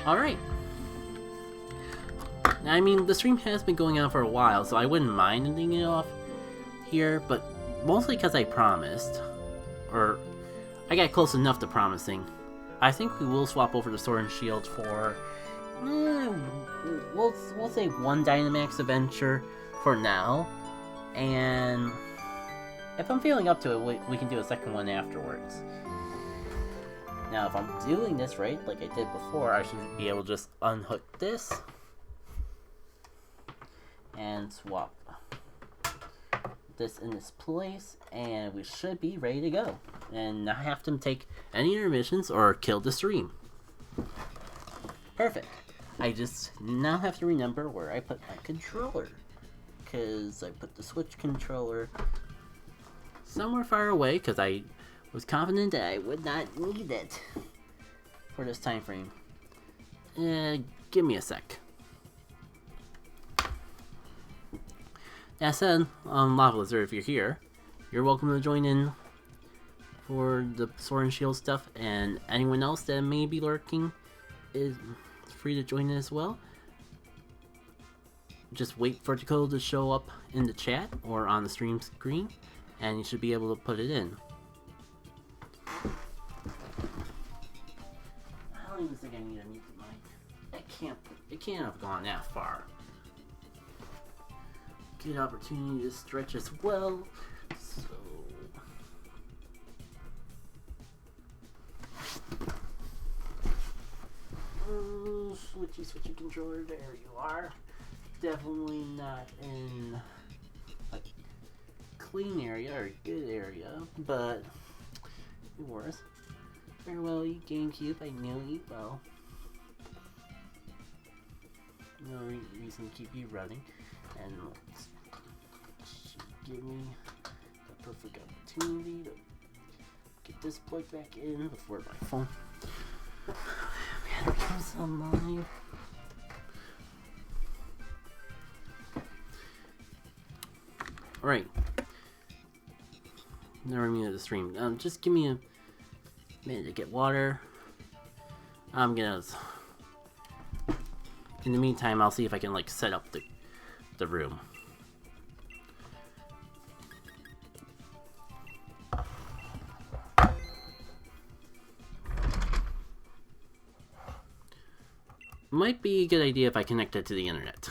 Alright. I mean, the stream has been going on for a while, so I wouldn't mind ending it off here, but mostly because I promised. Or, I got close enough to promising. I think we will swap over to Sword and Shield for... we'll say one Dynamax Adventure for now. And if I'm feeling up to it, we can do a second one afterwards. Now, if I'm doing this right, like I did before, I should be able to just unhook this and swap this in this place, and we should be ready to go and not have to take any intermissions or kill the stream. Perfect. I just now have to remember where I put my controller, because I put the Switch controller somewhere far away because I was confident that I would not need it for this time frame. Give me a sec. That said, Lava Lizard, if you're here, you're welcome to join in for the Sword and Shield stuff, and anyone else that may be lurking is free to join in as well. Just wait for the code to show up in the chat or on the stream screen, and you should be able to put it in. I don't even think I need a mute mic. It can't have gone that far. Good opportunity to stretch as well. So switchy controller, there you are. Definitely not in a clean area or good area, but worse. Farewell, you GameCube, I know you well. No reason to keep you running, and give me the perfect opportunity to get this plugged back in before my phone battery comes online. Alright. Never mean to stream. Just give me a minute to get water. I'm gonna... In the meantime, I'll see if I can like set up the room. Might be a good idea if I connect it to the internet.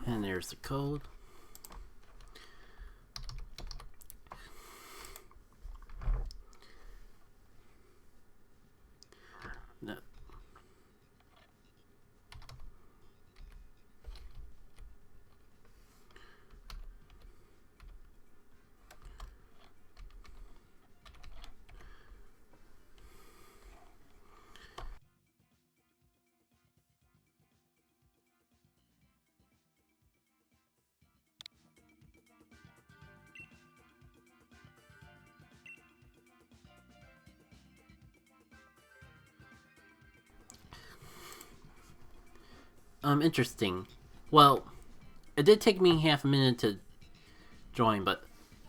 And there's the code. No. Interesting. Well, it did take me half a minute to join, but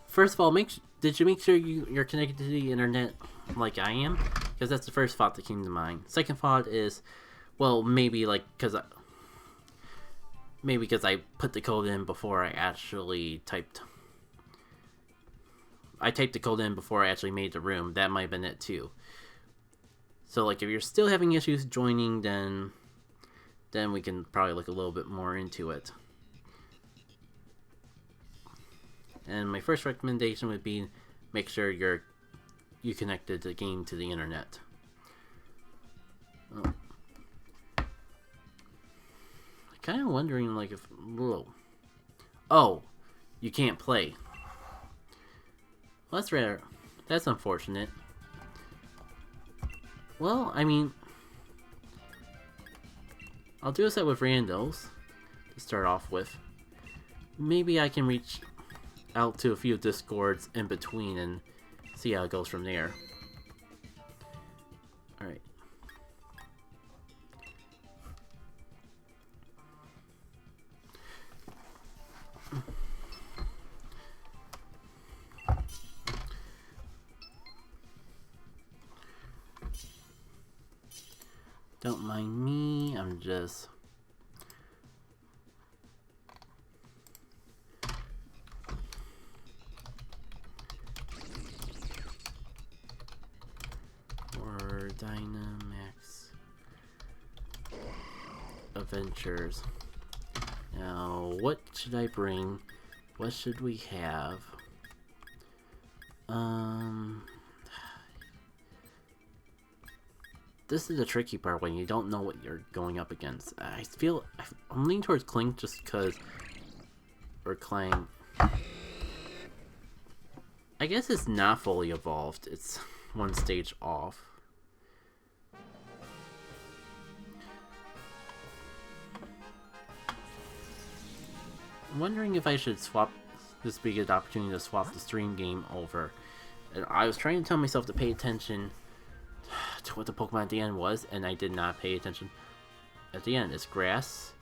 first of all, did you make sure you're connected to the internet like I am? Because that's the first thought that came to mind. Second thought is, well, maybe like because I put the code in before I actually typed. I typed the code in before I actually made the room. That might have been it too. So like if you're still having issues joining, then then we can probably look a little bit more into it. And my first recommendation would be make sure you connected the game to the internet. Oh. Kind of wondering, like, if... Whoa. Oh, you can't play. Well, that's rare. That's unfortunate. Well, I mean... I'll do a set with randos to start off with. Maybe I can reach out to a few discords in between and see how it goes from there. Alright. Don't mind me, I'm just... or Dynamax Adventures. Now, what should I bring? What should we have? This is the tricky part when you don't know what you're going up against. I feel I'm leaning towards Clink just because, or Clang. I guess it's not fully evolved. It's one stage off. I'm wondering if I should swap. This be a good opportunity to swap the stream game over. And I was trying to tell myself to pay attention to what the Pokemon at the end was, and I did not pay attention at the end. It's grass.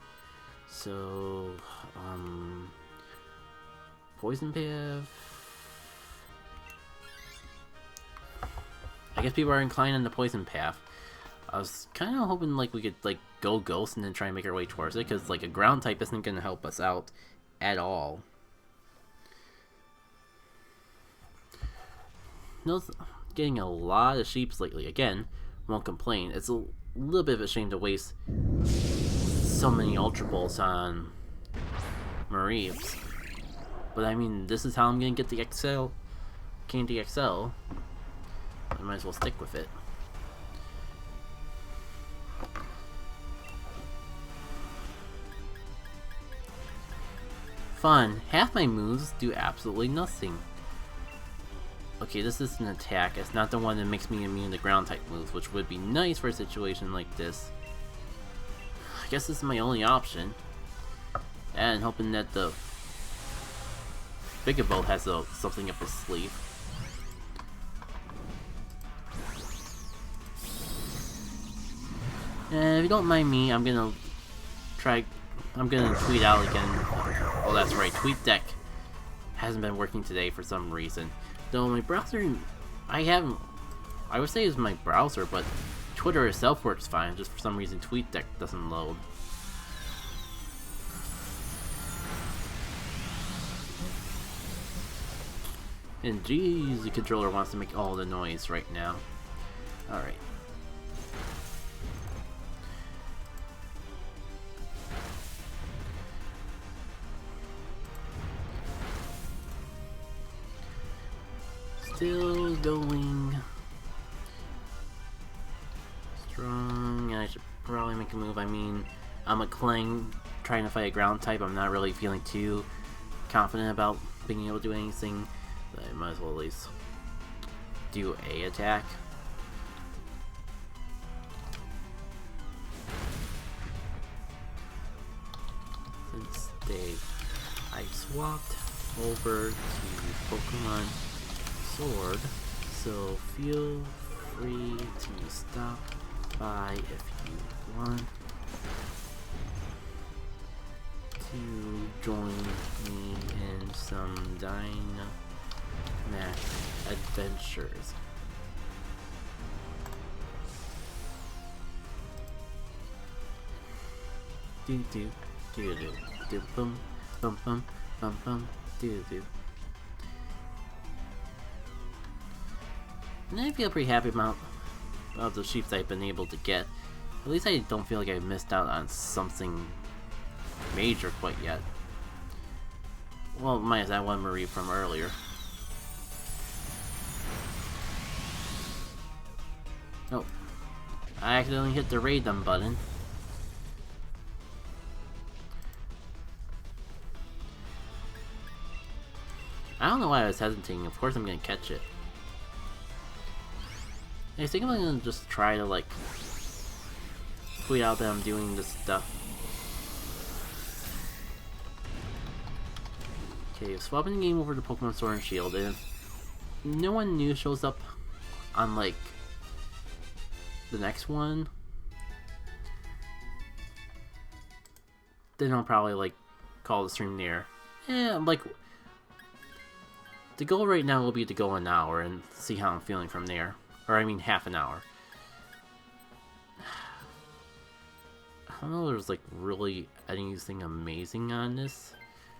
So, Poison Path. I guess people are inclined on the Poison Path. I was kind of hoping like we could like go Ghost and then try and make our way towards it, because like a ground type isn't going to help us out at all. Getting a lot of sheeps lately. Again, won't complain. It's a little bit of a shame to waste so many Ultra Balls on Mareeps. But I mean, this is how I'm gonna get the XL Candy XL. I might as well stick with it. Fun. Half my moves do absolutely nothing. Okay, this is an attack. It's not the one that makes me immune to ground type moves, which would be nice for a situation like this. I guess this is my only option. And hoping that the Bigabo has something up his sleeve. And if you don't mind me, I'm gonna tweet out again. Oh, that's right, TweetDeck hasn't been working today for some reason. Though my browser, I would say it's my browser, but Twitter itself works fine. Just for some reason, TweetDeck doesn't load. And geez, the controller wants to make all the noise right now. Alright. Still going strong. I should probably make a move. I mean, I'm a Clang trying to fight a ground type. I'm not really feeling too confident about being able to do anything. But I might as well at least do a attack. Since I swapped over to Pokemon Sword, so feel free to stop by if you want to join me in some Dynamax Adventures. Do do do do do bum bum bum bum bum do do. And I feel pretty happy about the sheep I've been able to get. At least I don't feel like I missed out on something major quite yet. Well, minus that one Mareep from earlier. Oh. I accidentally hit the raid them button. I don't know why I was hesitating. Of course I'm gonna catch it. I think I'm gonna just try to, like, tweet out that I'm doing this stuff. Okay, swapping the game over to Pokemon Sword and Shield, and if no one new shows up on, like, the next one, then I'll probably, like, call the stream there. Yeah, like, the goal right now will be to go an hour and see how I'm feeling from there. Or, I mean, half an hour. I don't know if there's, like, really anything amazing on this.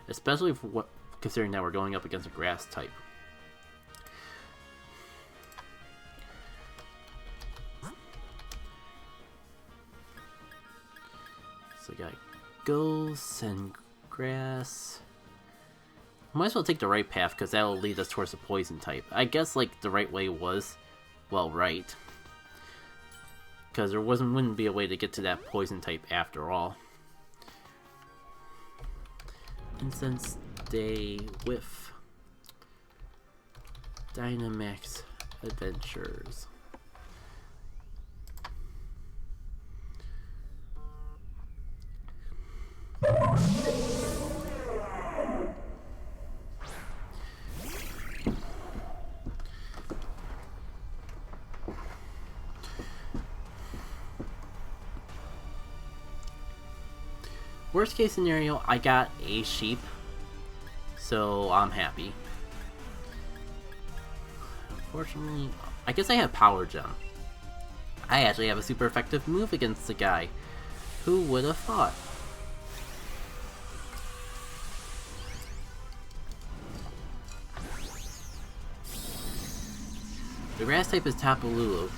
Especially for what, considering that we're going up against a grass type. So we got ghosts and grass. Might as well take the right path, because that'll lead us towards the poison type. I guess, like, the right way was, well, right. Because there wouldn't be a way to get to that poison type after all. Incense Day with Dynamax Adventures. Worst case scenario, I got a sheep, so I'm happy. Unfortunately, I guess I have Power Gem. I actually have a super effective move against the guy. Who would have thought? The grass type is Tapu Lulu.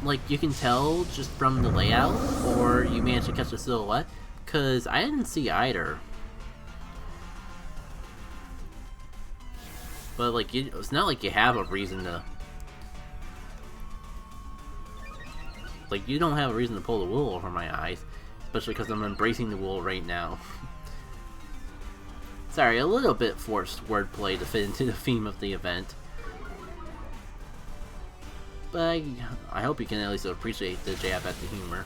Like, you can tell just from the layout, or you managed to catch the silhouette, because I didn't see either. But, like, it's not like you have a reason to... Like, you don't have a reason to pull the wool over my eyes, especially because I'm embracing the wool right now. Sorry, a little bit forced wordplay to fit into the theme of the event. But I hope you can at least appreciate the jab at the humor.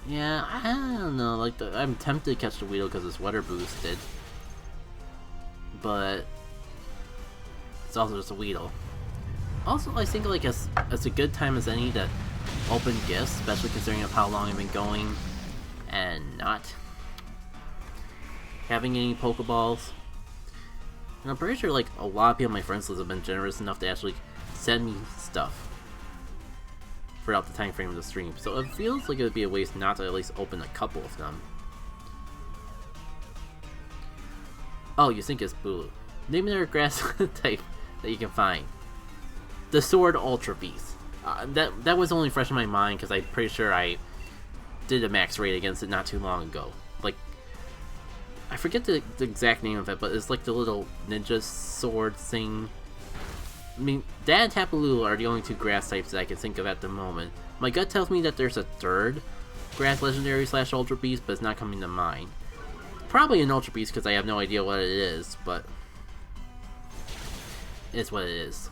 Yeah, I don't know, like, I'm tempted to catch the Weedle because it's weather boosted. But it's also just a Weedle. Also, I think, like, it's a good time as any to open gifts, especially considering of how long I've been going and not having any Pokeballs. And I'm pretty sure, like, a lot of people on my friends list have been generous enough to actually send me stuff throughout the time frame of the stream. So it feels like it would be a waste not to at least open a couple of them. Oh, you think it's Bulu. Name another grass type that you can find. The Sword Ultra Beast. That was only fresh in my mind because I'm pretty sure I did a max raid against it not too long ago. Like, I forget the exact name of it, but it's like the little ninja sword thing. I mean, that and Tapu Lulu are the only two grass types that I can think of at the moment. My gut tells me that there's a third grass legendary / ultra beast, but it's not coming to mind. Probably an ultra beast because I have no idea what it is, but it's what it is.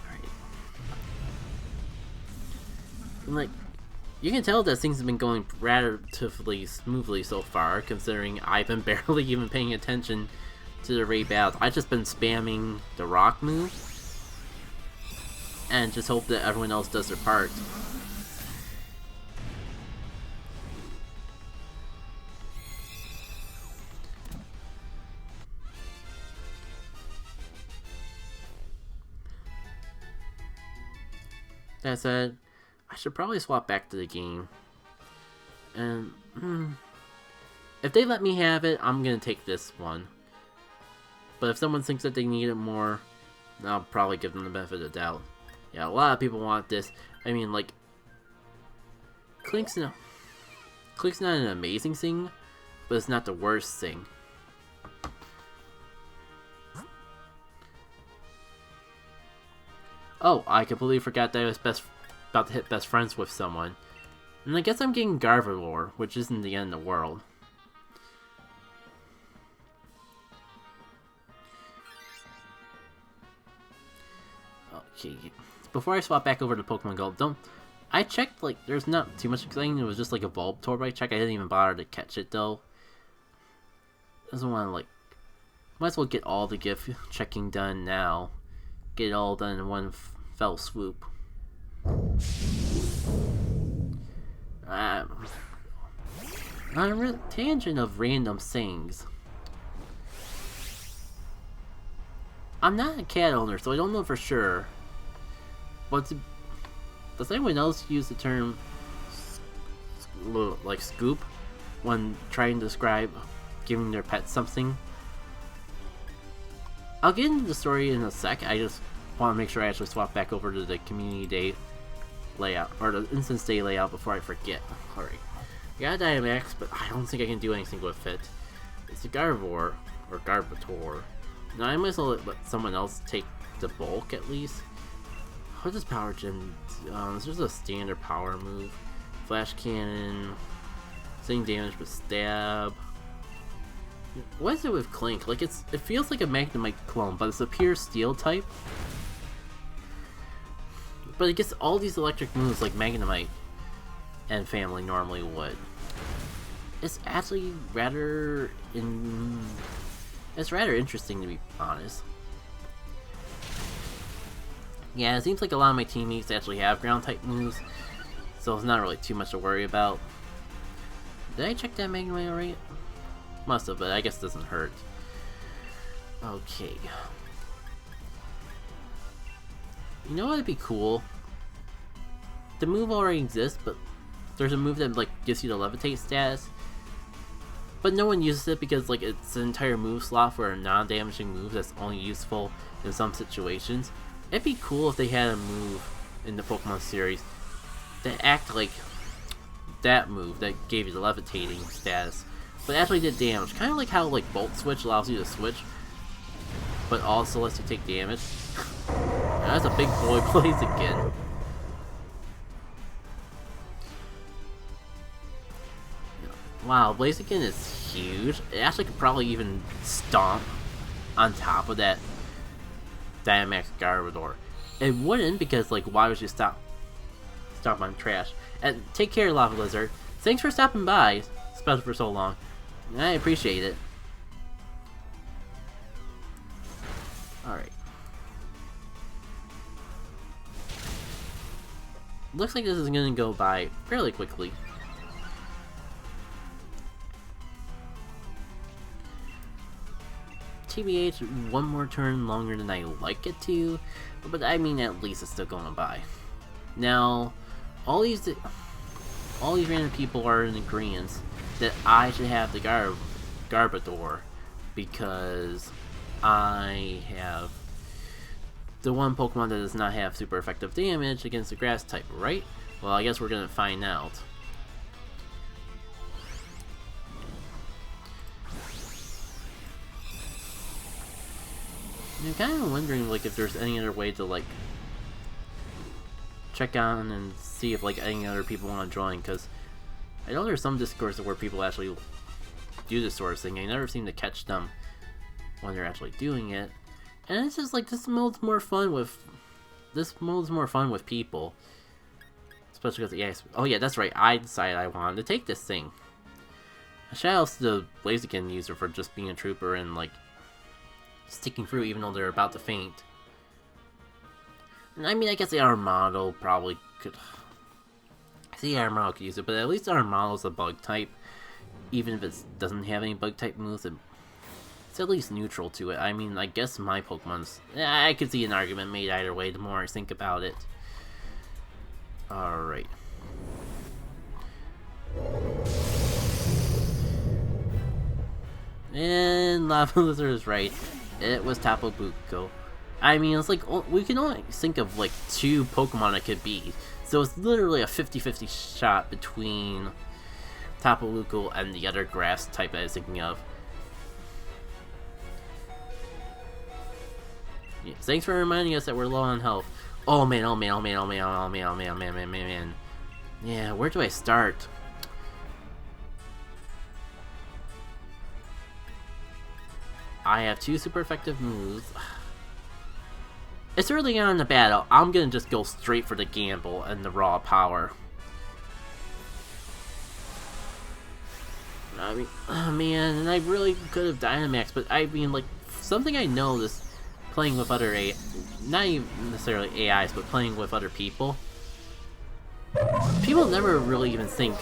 Alright. Like, you can tell that things have been going relatively smoothly so far, considering I've been barely even paying attention to the raid battles. I've just been spamming the rock move, and just hope that everyone else does their part. That said, I should probably swap back to the game. And, if they let me have it, I'm gonna take this one. But if someone thinks that they need it more, I'll probably give them the benefit of the doubt. Yeah, a lot of people want this. I mean, like, Clink's not an amazing thing, but it's not the worst thing. Oh, I completely forgot that I was about to hit best friends with someone. And I guess I'm getting Gardevoir, which isn't the end of the world. Okay, before I swap back over to Pokemon Go, I checked, like, there's not too much exciting. It was just like a Bulbasaur I checked. I didn't even bother to catch it, though. Doesn't want to, like, might as well get all the gift checking done now. Get it all done in one fell swoop. On a tangent of random things. I'm not a cat owner, so I don't know for sure. But does anyone else use the term like scoop when trying to describe giving their pet something? I'll get into the story in a sec. I just want to make sure I actually swap back over to the community day layout, or the instance day layout, before I forget. Alright. I got a Dynamax, but I don't think I can do anything with it. It's a Gardevoir, or Gardevoir. Now I might as well let someone else take the bulk at least. What does Power Gem? It's just a standard power move. Flash Cannon. Same damage but stab. What is it with Clink? Like, it feels like a Magnemite clone, but it's a pure steel type. But it gets all these electric moves like Magnemite and family normally would. It's actually rather interesting, to be honest. Yeah, it seems like a lot of my teammates actually have ground type moves, so it's not really too much to worry about. Did I check that Magnemite already? Must have, but I guess it doesn't hurt. Okay. You know what would be cool? The move already exists, but there's a move that like gives you the levitate status. But no one uses it because like it's an entire move slot for a non-damaging move that's only useful in some situations. It'd be cool if they had a move in the Pokemon series that act like that move that gave you the levitating status, but actually did damage. Kind of like how like Volt Switch allows you to switch, but also lets you take damage. That's a big boy Blaziken. Wow, Blaziken is huge. It actually could probably even stomp on top of that Dynamax Gardevoir. It wouldn't, because like, why would you stop on trash? And take care, Lava Lizard. Thanks for stopping by, especially for so long. I appreciate it. Alright. Looks like this is gonna go by fairly quickly. TBH, one more turn longer than I like it to, but I mean, at least it's still going by. Now, all these random people are in agreement that I should have the Gardevoir because I have the one Pokemon that does not have super effective damage against the grass type, right? Well, I guess we're gonna find out. I'm kind of wondering like if there's any other way to like check on and see if like any other people want to join, because I know there's some discords where people actually do this sort of thing. I never seem to catch them when they're actually doing it, and it's just like this mode's more fun with people, especially because yes, oh yeah, that's right. I decided I wanted to take this thing. Shout out to the Blaziken user for just being a trooper and like sticking through even though they're about to faint. And I mean, I guess the Armado probably could. I see Armado could use it, but at least Armado's a bug type. Even if it doesn't have any bug type moves, it's at least neutral to it. I mean, I guess my Pokemon's. I could see an argument made either way the more I think about it. Alright. And Lava Lizard is right. It was Tapu Buko. I mean, it's like, we can only think of like 2 Pokemon it could be. So it's literally a 50-50 shot between Tapu Loko and the other grass type I was thinking of. Yeah, thanks for reminding us that we're low on health. Oh man, oh man, oh man, oh man, oh man, oh man, oh man, man, man, man. Yeah, where do I start? I have 2 super effective moves. It's early on in the battle. I'm gonna just go straight for the gamble and the raw power. I mean, oh man, and I really could have Dynamax, but I mean, like, something I noticed playing with other not even necessarily AIs, but playing with other people. People never really even think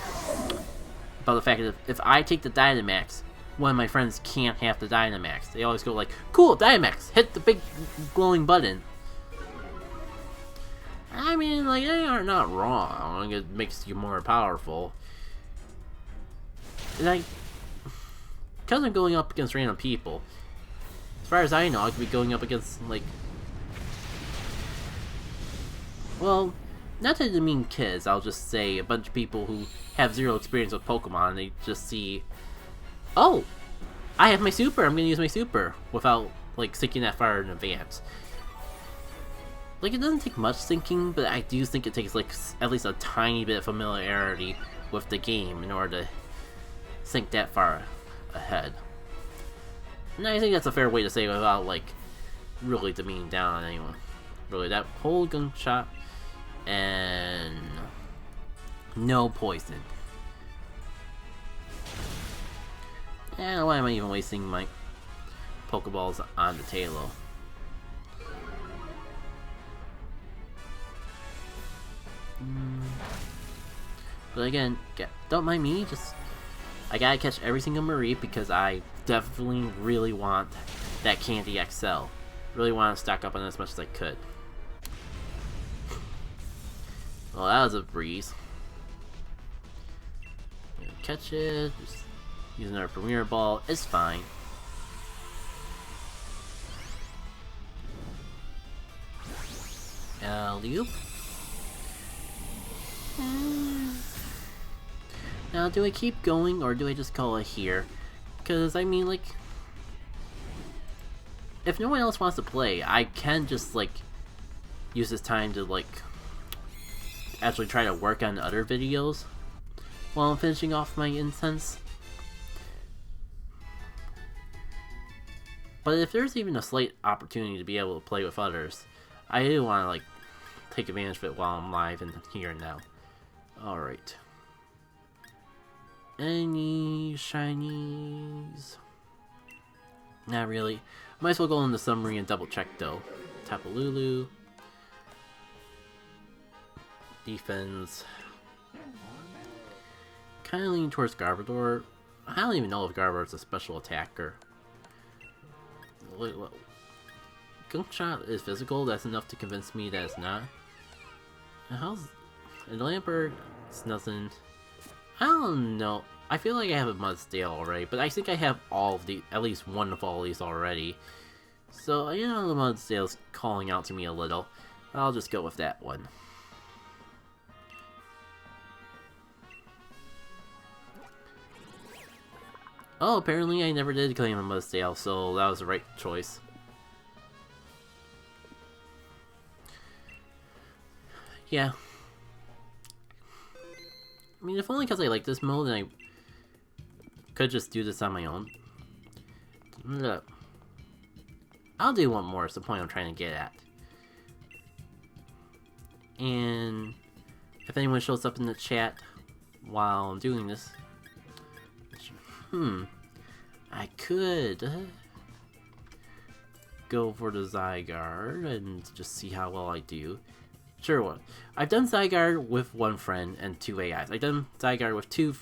about the fact that if I take the Dynamax, one of my friends can't have the Dynamax. They always go like, cool, Dynamax, hit the big glowing button. I mean, like, they are not wrong. It makes you more powerful. Like, because I'm going up against random people, as far as I know, I could be going up against, like, well, not to demean kids, I'll just say a bunch of people who have 0 experience with Pokemon, and they just see, oh, I have my super, I'm gonna use my super, without, like, thinking that far in advance. Like, it doesn't take much thinking, but I do think it takes, like, at least a tiny bit of familiarity with the game in order to think that far ahead. And I think that's a fair way to say it without, like, really demeaning down on anyone. Really, that whole gunshot and no poison. And why am I even wasting my Pokeballs on the Tailo? But again, don't mind me, just I gotta catch every single Mareep because I definitely really want that Candy XL. Really want to stock up on it as much as I could. Well, that was a breeze. Catch it, just using our Premier Ball, it's fine. Alley-oop. Now, do I keep going or do I just call it here? Because, I mean, like, if no one else wants to play, I can just, like, use this time to, like, actually try to work on other videos while I'm finishing off my incense. But if there's even a slight opportunity to be able to play with others, I do want to, like, take advantage of it while I'm live and here and now. Alright. Any shinies? Not really. Might as well go in the summary and double check though. Tapu Lulu. Defense. Kinda leaning towards Garbodor. I don't even know if Garbodor is a special attacker. Wait, what? Gunkshot is physical, that's enough to convince me that it's not. How's... And Lampert, it's nothing. I don't know. I feel like I have a Mudsdale already, but I think I have all of the, at least one of all these already. So, you know, the Mudsdale's calling out to me a little. I'll just go with that one. Oh, apparently I never did claim a Mudsdale, so that was the right choice. Yeah. I mean, if only because I like this mode and I could just do this on my own. Look. I'll do one more, is the point I'm trying to get at. And if anyone shows up in the chat while I'm doing this, I could go for the Zygarde and just see how well I do. Sure one. I've done Zygarde with one friend and 2 AIs. I've done Zygarde with 2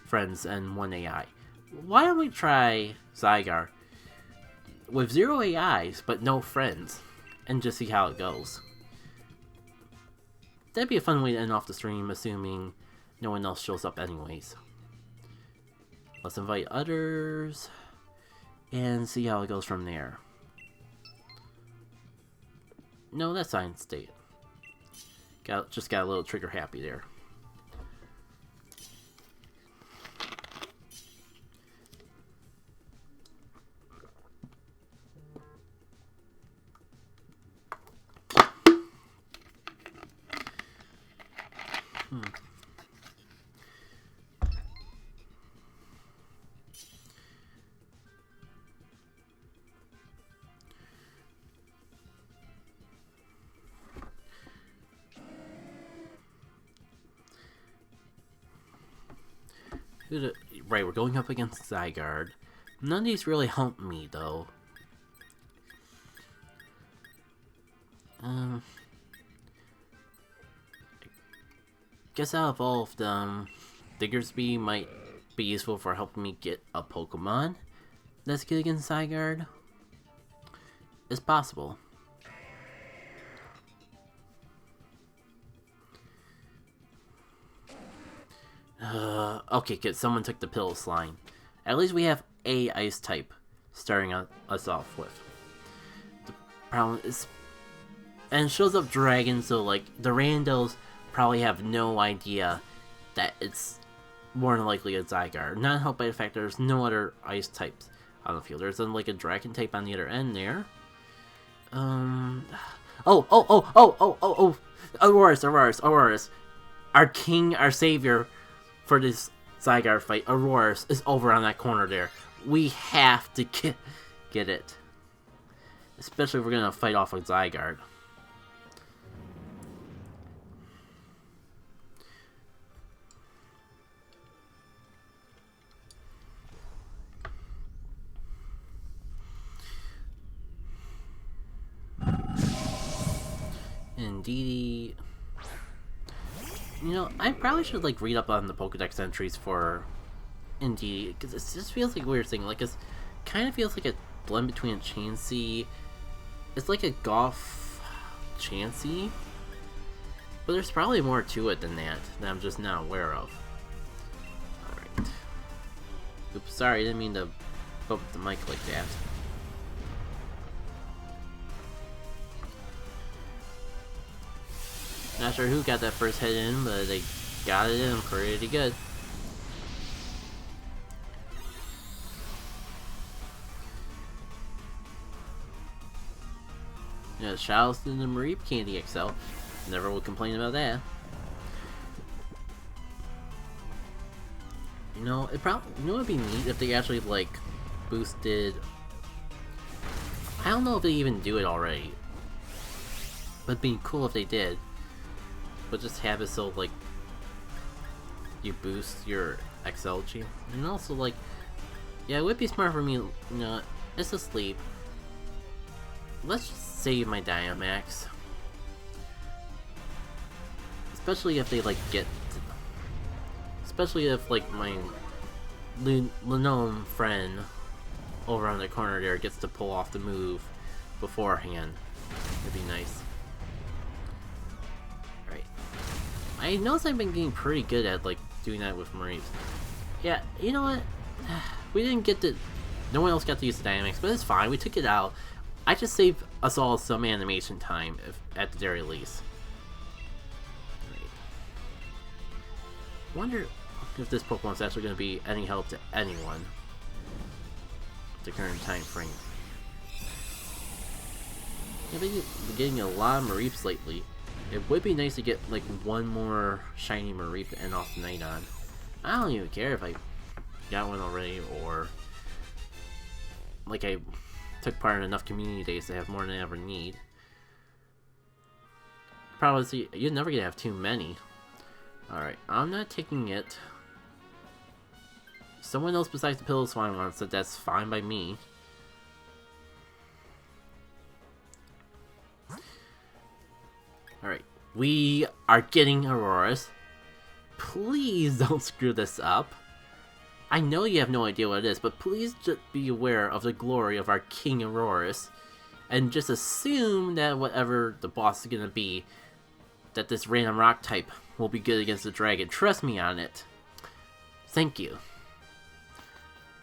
friends and 1 AI. Why don't we try Zygarde with 0 AIs but no friends and just see how it goes? That'd be a fun way to end off the stream, assuming no one else shows up anyways. Let's invite others and see how it goes from there. No, that's Science State. Just got a little trigger happy there. Right, we're going up against Zygarde. None of these really help me, though. Guess I'll evolve them. Diggersby might be useful for helping me get a Pokemon that's good against Zygarde. It's possible. Okay, good. Someone took the Piloswine. At least we have a ice type starting us off with. The problem is, and it shows up dragon, so like the randos probably have no idea that it's more than likely a Zygarde. Not helped by the fact there's no other ice types on the field. There's like a dragon type on the other end there. Auroras. Our king, our savior for this Zygarde fight, Auroras, is over on that corner there. We have to get it. Especially if we're gonna fight off a Zygarde. Indeed. You know, I probably should like read up on the Pokedex entries for Indeed, because it just feels like a weird thing. Like, it kind of feels like a blend between a Chansey. It's like a Golf Chansey, but there's probably more to it than that I'm just not aware of. Alright. Oops, sorry, I didn't mean to bump the mic like that. Not sure who got that first hit in, but they got it in pretty good. Yeah, shout out to the Mareep Candy XL. Never will complain about that. You know, it'd be neat if they actually like boosted. I don't know if they even do it already, but it'd be cool if they did. But just have it so like you boost your XL chance, and also like, yeah, it would be smart for me. You know, it's asleep. Let's just save my Dynamax, especially if they like especially if like my Lenome friend over on the corner there gets to pull off the move beforehand. It'd be nice. I noticed I've been getting pretty good at like doing that with Mareep. Yeah, you know what? We didn't get to. No one else got to use the Dynamax, but it's fine. We took it out. I just saved us all some animation time, at the very least. Right. Wonder if this Pokemon's actually going to be any help to anyone at the current time frame. I've been getting a lot of Mareeps lately. It would be nice to get like one more shiny Mareep to end off the night on. I don't even care if I got one already, or like I took part in enough community days to have more than I ever need. Probably you're never gonna have too many. Alright, I'm not taking it. Someone else besides the Piloswine wants it, that's fine by me. Alright, we are getting Auroras. Please don't screw this up. I know you have no idea what it is, but please just be aware of the glory of our King Auroras. And just assume that whatever the boss is gonna be, that this random rock type will be good against the dragon. Trust me on it. Thank you.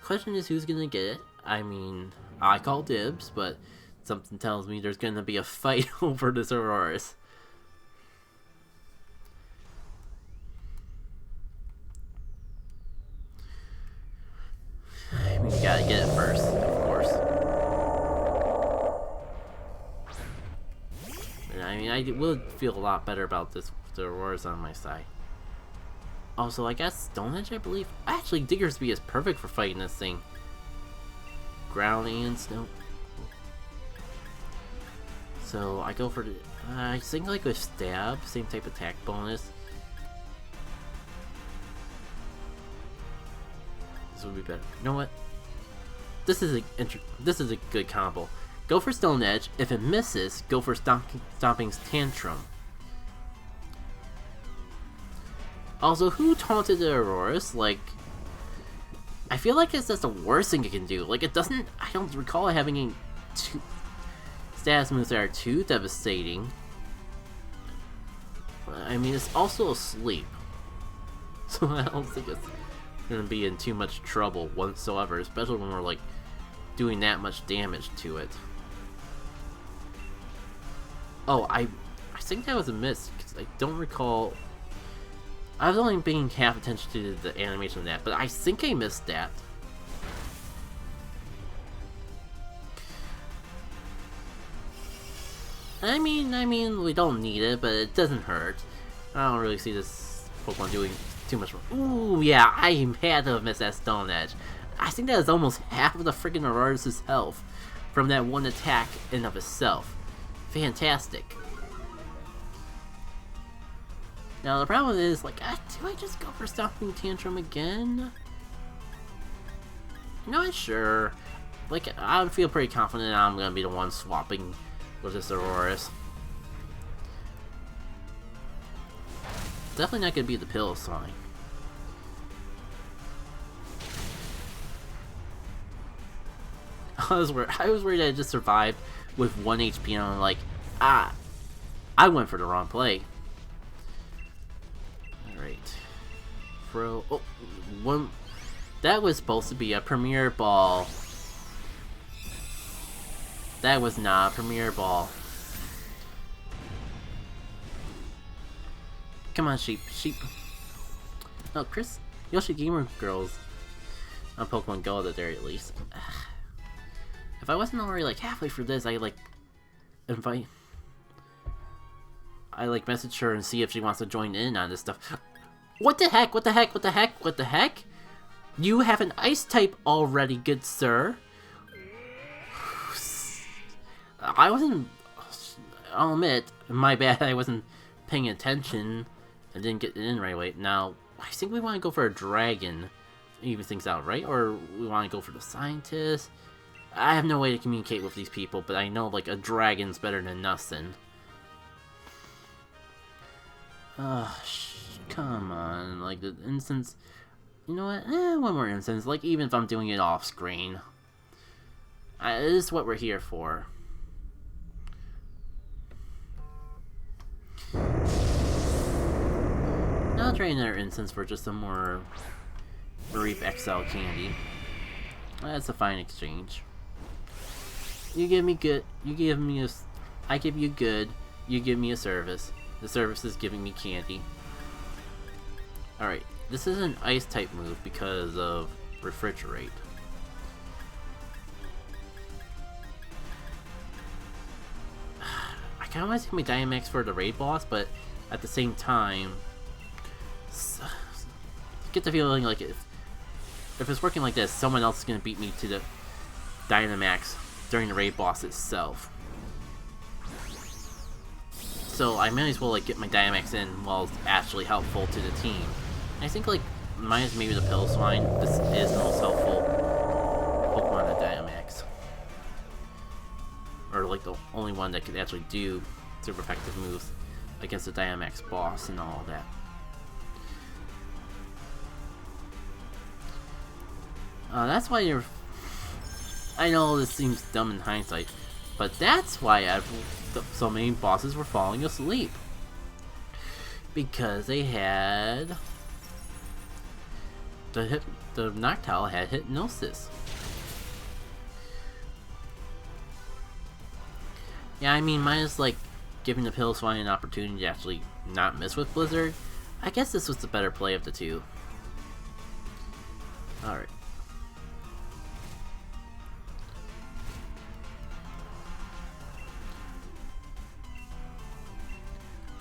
Question is, who's gonna get it? I mean, I call dibs, but Something tells me there's gonna be a fight over this Auroras. We gotta get it first, of course. I mean, I would feel a lot better about this with the Auroras on my side. Also, I guess Stone Edge, I believe. Actually, Diggersby is perfect for fighting this thing. Ground and snow. So I go for the. I think like with stab, same type of attack bonus. This would be better. You know what? This is a good combo. Go for Stone Edge. If it misses, go for Stomping's Tantrum. Also, who taunted the Auroras? Like, I feel like that's the worst thing it can do. Like, it doesn't. I don't recall it having any status moves that are too devastating. I mean, it's also asleep, so I don't think it's gonna be in too much trouble whatsoever, especially when we're like doing that much damage to it. Oh, I think that was a miss because I don't recall. I was only paying half attention to the animation of that, but I think I missed that. I mean, we don't need it, but it doesn't hurt. I don't really see this Pokemon doing too much more. Ooh, yeah, I had to have missed that Stone Edge. I think that is almost half of the freaking Auroras' health from that one attack in of itself. Fantastic. Now the problem is, like, do I just go for Stomping Tantrum again? Not sure. Like, I would feel pretty confident I'm gonna be the one swapping with this Auroras. Definitely not gonna be the pill sign. I was worried I just survived with 1 HP and I'm like, I went for the wrong play. Alright. Throw. Oh, one. That was supposed to be a Premier Ball. That was not a Premier Ball. Come on, sheep. Oh, Chris. Yoshi Gamer Girls on Pokemon Go at the very least. If I wasn't already like halfway through this, I message her and see if she wants to join in on this stuff. What the heck? What the heck? What the heck? What the heck? You have an ice type already, good sir. I'll admit, my bad, I wasn't paying attention and didn't get it in right away. Now, I think we want to go for a dragon, even things out, right? Or we want to go for the scientist. I have no way to communicate with these people, but I know, like, a dragon's better than nothing. Come on, like, the instance... You know what? One more instance, like, even if I'm doing it off-screen. This is what we're here for. I'll try another instance for just some more Mareep XL candy. That's a fine exchange. You give me good, you give me a... I give you good, you give me a service. The service is giving me candy. Alright, this is an ice type move because of Refrigerate. I kinda want to take my Dynamax for the raid boss, but at the same time... get the feeling like if it's working like this, someone else is gonna beat me to the Dynamax during the raid boss itself. So I might as well like get my Dynamax in while it's actually helpful to the team. And I think like minus maybe the Piloswine, this is the most helpful Pokemon to Dynamax. Or like the only one that could actually do super effective moves against the Dynamax boss and all that. That's why you're... I know this seems dumb in hindsight, but that's why so many bosses were falling asleep. Because they had... The Noctowl had Hypnosis. Yeah, I mean, minus like giving the Piloswine an opportunity to actually not miss with Blizzard. I guess this was the better play of the two. Alright.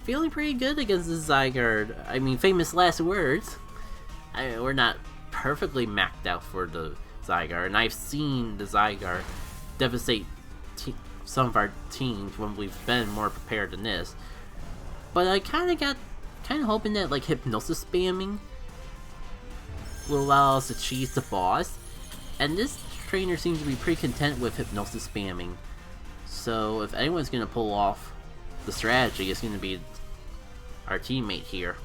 Feeling pretty good against the Zygarde. I mean, famous last words. We're not perfectly maxed out for the Zygarde, and I've seen the Zygarde devastate some of our teams when we've been more prepared than this. But I kind of hoping that like Hypnosis spamming will allow us to cheese the boss, and this trainer seems to be pretty content with Hypnosis spamming. So if anyone's gonna pull off the strategy, it's gonna be our teammate here.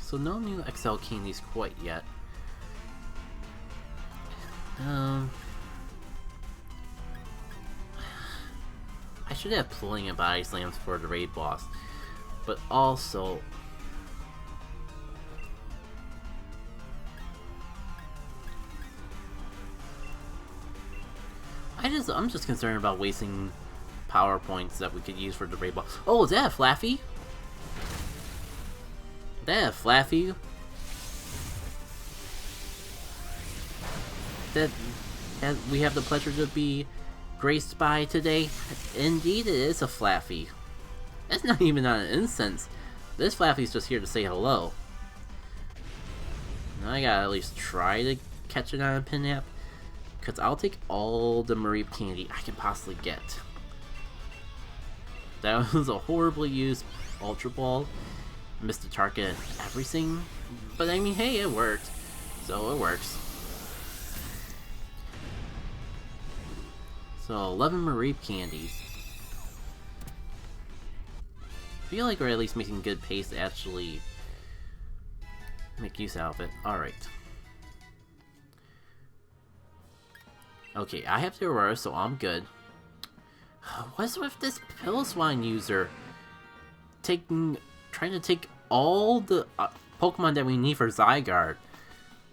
So no new XL candies quite yet. I should have plenty of body slams for the raid boss, but also I'm just concerned about wasting power points that we could use for the raid boss. Oh, is that a Flaffy? Is that a Flaffy? That we have the pleasure to be graced by today? Indeed, it is a Flaffy. That's not even on an incense. This Flaffy's just here to say hello. Now I gotta at least try to catch it on a Pinap, because I'll take all the Mareep candy I can possibly get. That was a horribly used Ultra Ball. Missed the target and everything. But I mean, hey, it worked. So it works. So 11 Mareep candies. I feel like we're at least making good pace to actually make use out of it. Alright. Okay, I have the Aurora, so I'm good. What's with this Piloswine user trying to take all the Pokemon that we need for Zygarde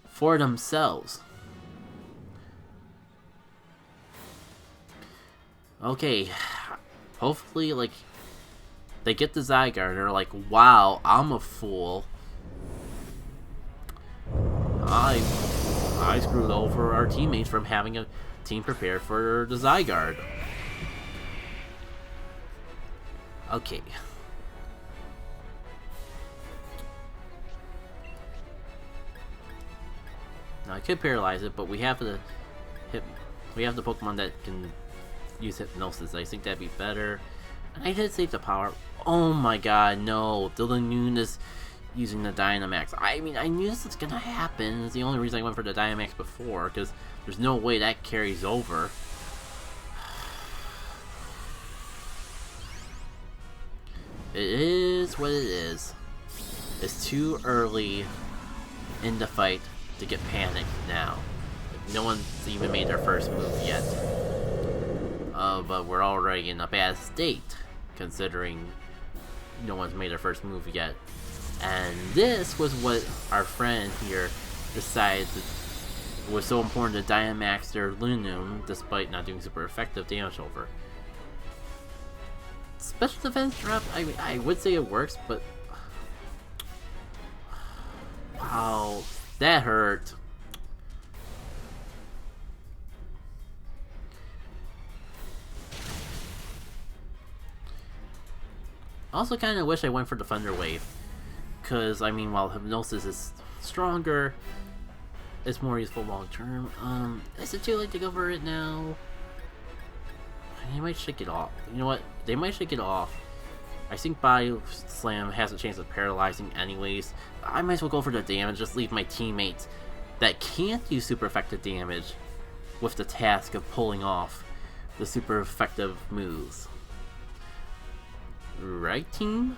for themselves? Okay, hopefully, like, they get the Zygarde and they're like, wow, I'm a fool. I screwed over our teammates from having a team prepared for the Zygarde. Okay. Now I could paralyze it, but we have the Pokemon that can use Hypnosis. I think that'd be better. And I did save the power. Oh my god, no. Dilanoon is using the Dynamax. I mean, I knew this was gonna happen. It's the only reason I went for the Dynamax before, because there's no way that carries over. It is what it is. It's too early in the fight to get panicked now. No one's even made their first move yet. But we're already in a bad state, considering no one's made their first move yet. And this was what our friend here decided was so important to Dynamax their Lunum, despite not doing super effective damage over. Special defense drop, I mean, I would say it works, but wow, that hurt. I also kind of wish I went for the Thunder Wave, because I mean, while Hypnosis is stronger, it's more useful long term. Is it too late to go for it now? They might shake it off. You know what? They might shake it off. I think Body Slam has a chance of paralyzing anyways. I might as well go for the damage, just leave my teammates that can't use super effective damage with the task of pulling off the super effective moves. Right, team?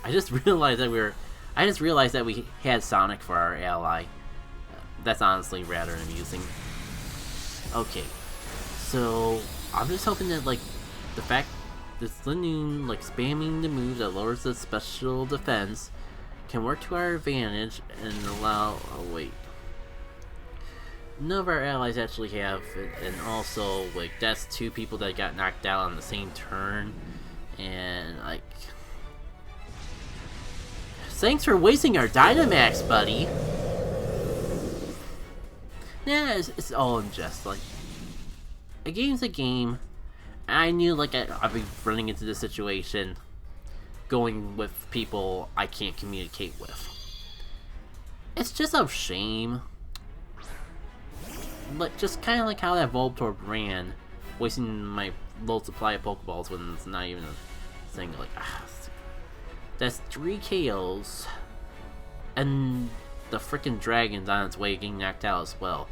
I just realized that we had Sonic for our ally. That's honestly rather amusing. Okay. So I'm just hoping that like the fact that Linoon like spamming the move that lowers the special defense can work to our advantage and allow. Oh wait. None of our allies actually have it, and also like that's two people that got knocked out on the same turn, and like thanks for wasting our Dynamax, buddy. Yeah, it's all in jest. Like a game's a game. I knew like I'd be running into this situation, going with people I can't communicate with. It's just a shame. But just kind of like how that Voltorb ran, wasting my low supply of Pokeballs when it's not even a thing. Like, that's 3 KOs, and the freaking dragon's on its way getting knocked out as well.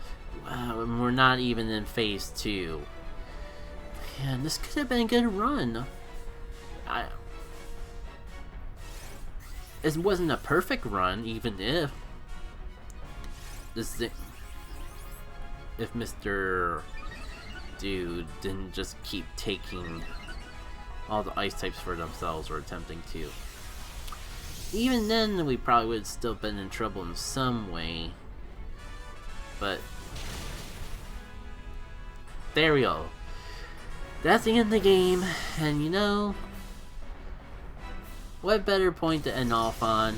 And we're not even in phase 2. Man, this could have been a good run. It wasn't a perfect run, even if Mr. Dude didn't just keep taking all the ice types for themselves or attempting to. Even then, we probably would have still been in trouble in some way. But there we go. That's the end of the game, and you know, what better point to end off on?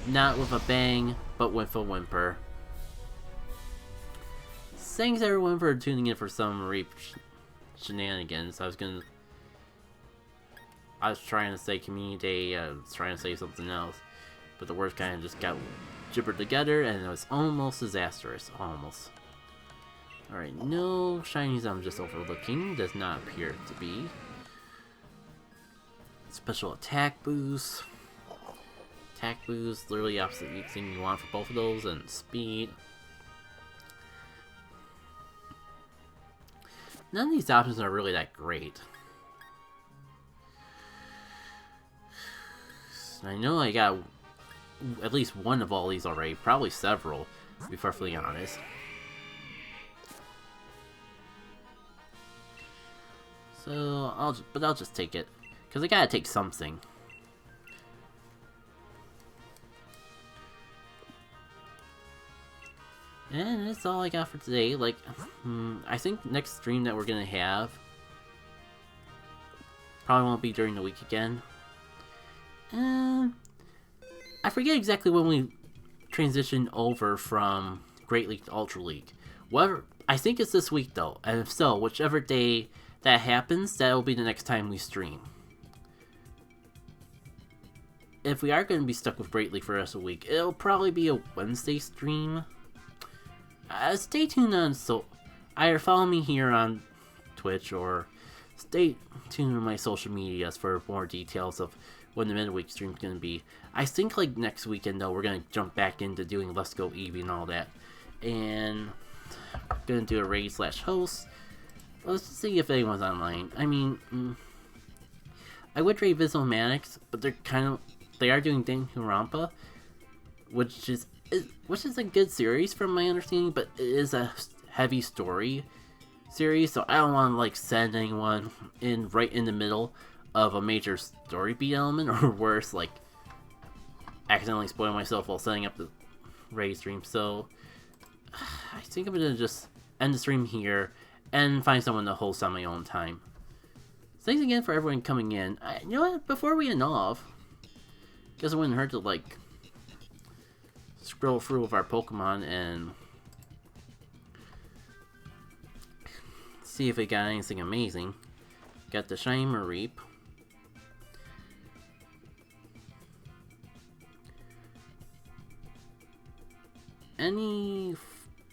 Not with a bang, but with a whimper. Thanks everyone for tuning in for some Mareep shenanigans. I was trying to say community day, I was trying to say something else, but the words kind of just got gibbered together, and it was almost disastrous. Almost. Alright, no shinies I'm just overlooking. Does not appear to be. Special attack boost. Attack boost, literally opposite thing you want for both of those, and speed. None of these options are really that great. I know I got at least one of all these already, probably several, to be perfectly honest. So I'll just take it, because I gotta take something. And that's all I got for today. Like, I think next stream that we're gonna have probably won't be during the week again. I forget exactly when we transition over from Great League to Ultra League. Whatever, I think it's this week though, and if so, whichever day that happens, that will be the next time we stream. If we are going to be stuck with Great League for the rest of the week, it'll probably be a Wednesday stream. Stay tuned on, so either follow me here on Twitch or stay tuned on my social medias for more details of when the midweek stream is going to be. I think like next weekend though, we're going to jump back into doing Let's Go Eevee and all that. And I'm going to do a raid/host. Let's see if anyone's online. I mean, I would raid Visualmatics, but they are doing Danganronpa, which is a good series from my understanding, but it is a heavy story series, so I don't want to like send anyone in right in the middle of a major story beat element, or worse, like accidentally spoil myself while setting up the raid stream. So I think I'm gonna just end the stream here and find someone to host on my own time. Thanks again for everyone coming in. You know what? Before we end off, guess it wouldn't hurt to like scroll through with our Pokemon and see if we got anything amazing. Got the shiny Mareep.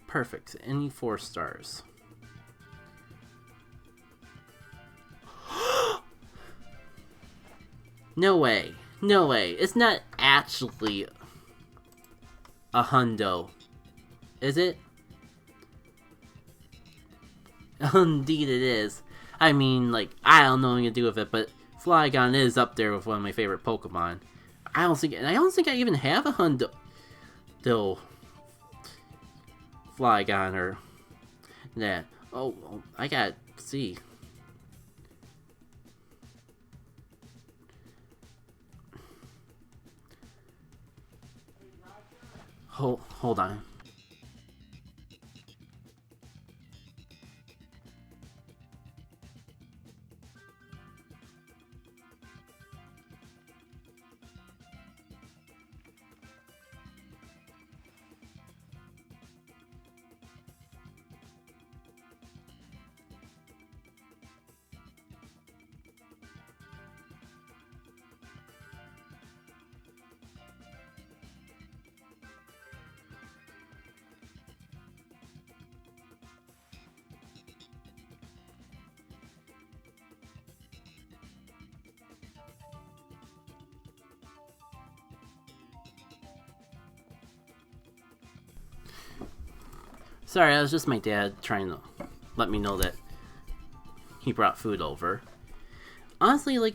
Perfect. Any 4 stars. No way. No way. It's not actually a hundo. Is it? Indeed it is. I mean, like, I don't know what to do with it, but Flygon is up there with one of my favorite Pokemon. I don't think I even have a hundo. Flygon or that. Oh, I gotta see. Hold on. Sorry, that was just my dad trying to let me know that he brought food over. Honestly, like,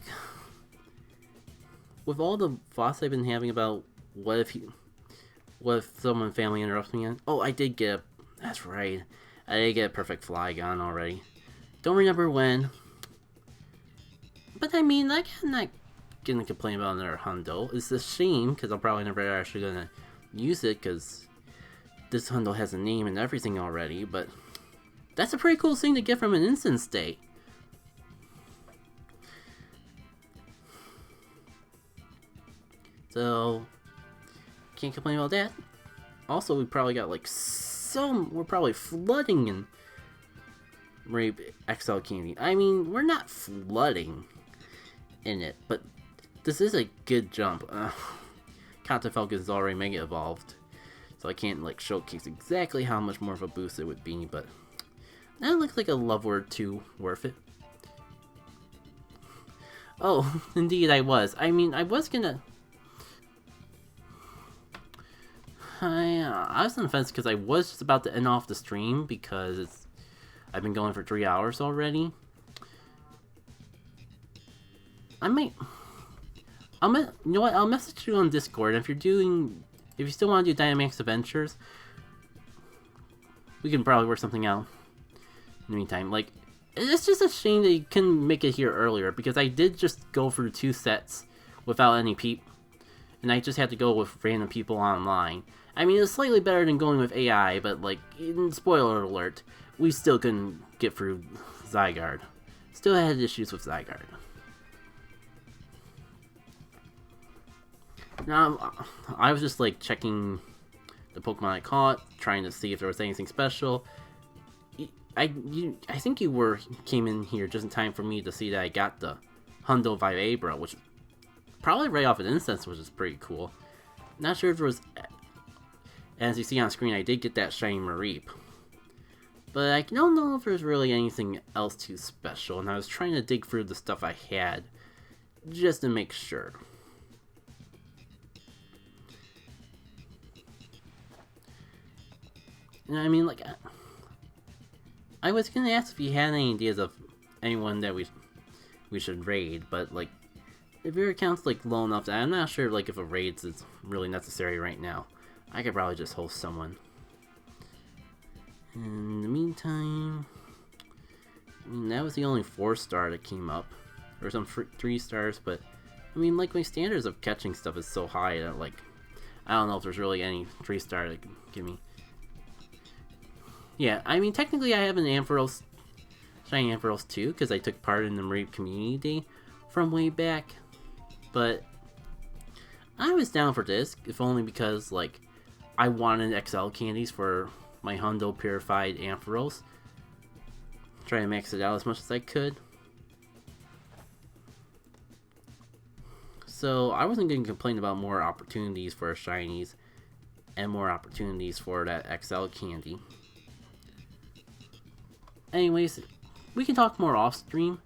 with all the thoughts I've been having about what if someone family interrupts me again? Oh, I did get that's right. I did get a perfect Flygon already. Don't remember when. But I mean, like, I'm not gonna complain about another hundo. It's a shame, because I'm probably never actually gonna use it, because this hundo has a name and everything already, but that's a pretty cool thing to get from an instance state. So, can't complain about that. Also, we probably got like we're probably flooding in Mareep XL Candy. I mean, we're not flooding in it, but this is a good jump. Content Falcon is already mega evolved, so I can't like showcase exactly how much more of a boost it would be, but that looks like a love word too, worth it. Oh, indeed I was. I mean, I was gonna... I was on the fence because I was just about to end off the stream because I've been going for 3 hours already. You know what? I'll message you on Discord if if you still want to do Dynamax Adventures. We can probably work something out in the meantime. Like, it's just a shame that you couldn't make it here earlier because I did just go through 2 sets without any and I just had to go with random people online. I mean, it's slightly better than going with AI, but like, spoiler alert, we still couldn't get through Zygarde. Still had issues with Zygarde. Now, I was just like checking the Pokemon I caught, trying to see if there was anything special. I think you came in here just in time for me to see that I got the Hundo Vibra, which probably right off an instance, which is pretty cool. Not sure if there was, as you see on screen, I did get that shiny Mareep, but I don't know if there's really anything else too special, and I was trying to dig through the stuff I had just to make sure. And I mean, like, I was gonna ask if you had any ideas of anyone that we should raid, but like, if your account's like low enough that I'm not sure like if a raid is really necessary right now, I could probably just host someone. In the meantime, I mean, that was the only 4-star that came up, or some 3 stars. But I mean, like, my standards of catching stuff is so high that like, I don't know if there's really any 3-star that can give me. Yeah, I mean, technically I have an Ampharos, shiny Ampharos too, because I took part in the Mareep Community Day from way back. But I was down for this, if only because, like, I wanted XL candies for my Hundo Purified Ampharos. Trying to max it out as much as I could. So I wasn't going to complain about more opportunities for shinies and more opportunities for that XL candy. Anyways, we can talk more off stream.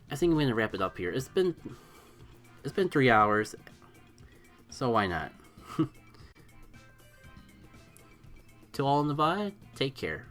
I think I'm going to wrap it up here. It's been 3 hours, so why not? To all in the vibe, take care.